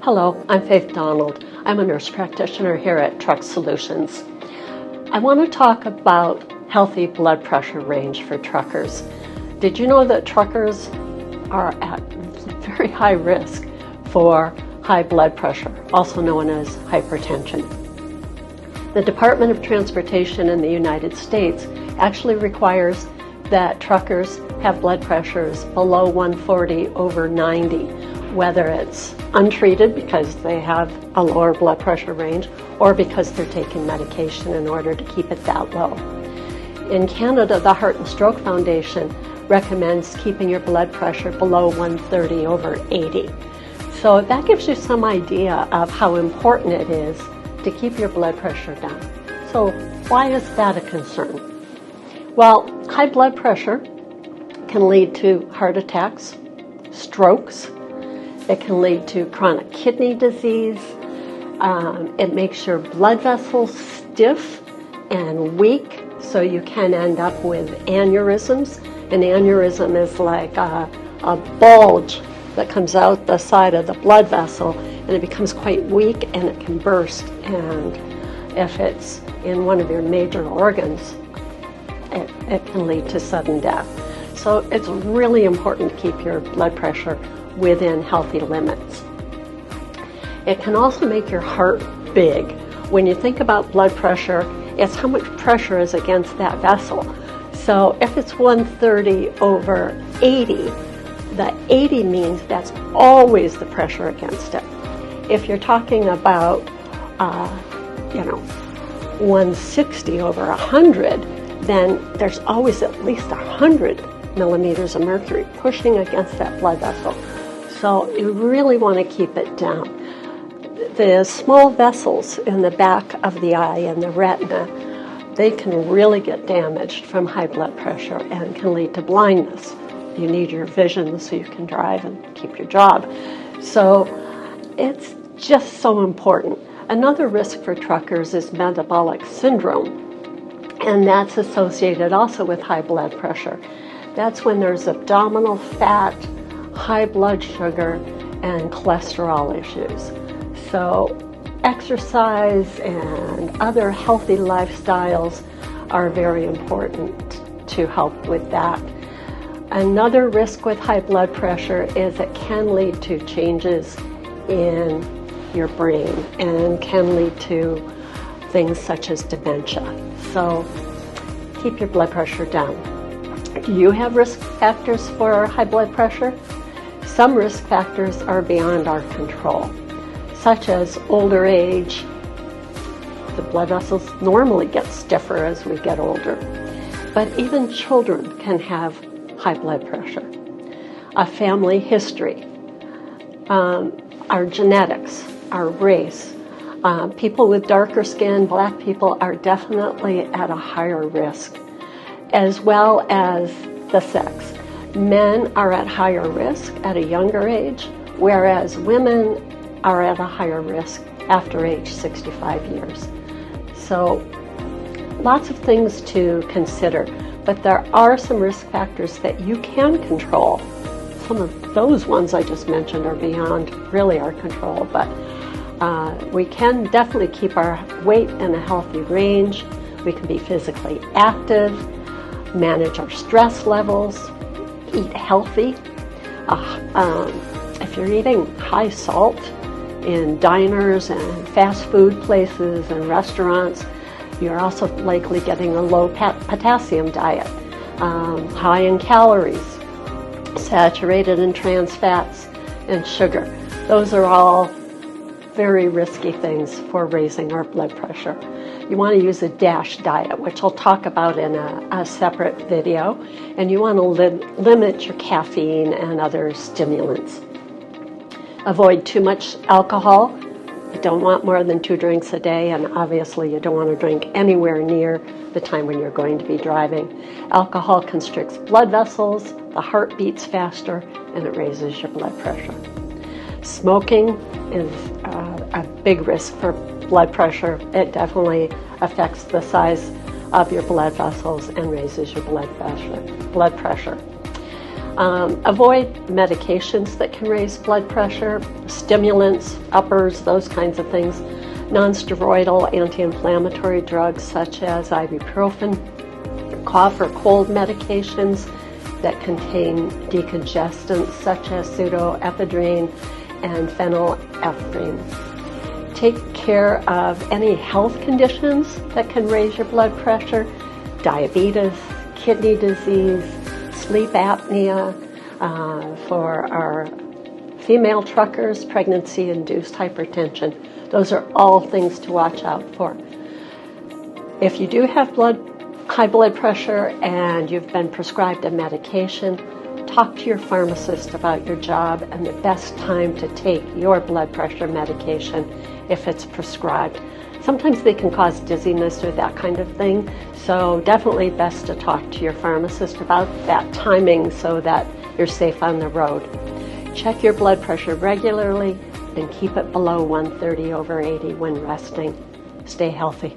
Hello, I'm Faith Donald. I'm a nurse practitioner here at Truck Solutions. I want to talk about healthy blood pressure range for truckers. Did you know that truckers are at very high risk for high blood pressure, also known as hypertension? The Department of Transportation in the United States actually requires that truckers have blood pressures below 140/90, whether it's untreated because they have a lower blood pressure range or because they're taking medication in order to keep it that low. In Canada, the Heart and Stroke Foundation recommends keeping your blood pressure below 130/80. So that gives you some idea of how important it is to keep your blood pressure down. So why is that a concern? Well, high blood pressure can lead to heart attacks, strokes. It can lead to chronic kidney disease. It makes your blood vessels stiff and weak, so you can end up with aneurysms. An aneurysm is like a bulge that comes out the side of the blood vessel, and it becomes quite weak and it can burst. And if it's in one of your major organs, it can lead to sudden death. So it's really important to keep your blood pressure within healthy limits. It can also make your heart big. When you think about blood pressure, it's how much pressure is against that vessel. So if it's 130/80, the 80 means that's always the pressure against it. If you're talking about 160/100, then there's always at least 100 millimeters of mercury pushing against that blood vessel. So you really want to keep it down. The small vessels in the back of the eye and the retina, they can really get damaged from high blood pressure and can lead to blindness. You need your vision so you can drive and keep your job. So it's just so important. Another risk for truckers is metabolic syndrome, and that's associated also with high blood pressure. That's when there's abdominal fat, high blood sugar, and cholesterol issues. So exercise and other healthy lifestyles are very important to help with that. Another risk with high blood pressure is it can lead to changes in your brain and can lead to things such as dementia. So keep your blood pressure down. Do you have risk factors for high blood pressure? Some risk factors are beyond our control, such as older age. The blood vessels normally get stiffer as we get older, but even children can have high blood pressure. A family history, our genetics, our race. People with darker skin, black people, are definitely at a higher risk, as well as the sex. Men are at higher risk at a younger age, whereas women are at a higher risk after age 65 years. So lots of things to consider, but there are some risk factors that you can control. Some of those ones I just mentioned are beyond really our control, but we can definitely keep our weight in a healthy range. We can be physically active, manage our stress levels, eat healthy. If you're eating high salt in diners and fast food places and restaurants, you're also likely getting a low potassium diet, high in calories, saturated in trans fats and sugar. Those are all very risky things for raising our blood pressure. You want to use a DASH diet, which I'll talk about in a separate video, and you want to limit your caffeine and other stimulants. Avoid too much alcohol. You don't want more than 2 drinks a day, and obviously you don't want to drink anywhere near the time when you're going to be driving. Alcohol constricts blood vessels, the heart beats faster, and it raises your blood pressure. Smoking is a big risk for blood pressure. It definitely affects the size of your blood vessels and raises your blood pressure. Avoid medications that can raise blood pressure, stimulants, uppers, those kinds of things. Non-steroidal anti-inflammatory drugs such as ibuprofen, cough or cold medications that contain decongestants such as pseudoephedrine and phenylephrine. Take care of any health conditions that can raise your blood pressure: diabetes, kidney disease, sleep apnea. For our female truckers, pregnancy-induced hypertension. Those are all things to watch out for. If you do have high blood pressure and you've been prescribed a medication, talk to your pharmacist about your job and the best time to take your blood pressure medication if it's prescribed. Sometimes they can cause dizziness or that kind of thing, so definitely best to talk to your pharmacist about that timing so that you're safe on the road. Check your blood pressure regularly and keep it below 130/80 when resting. Stay healthy.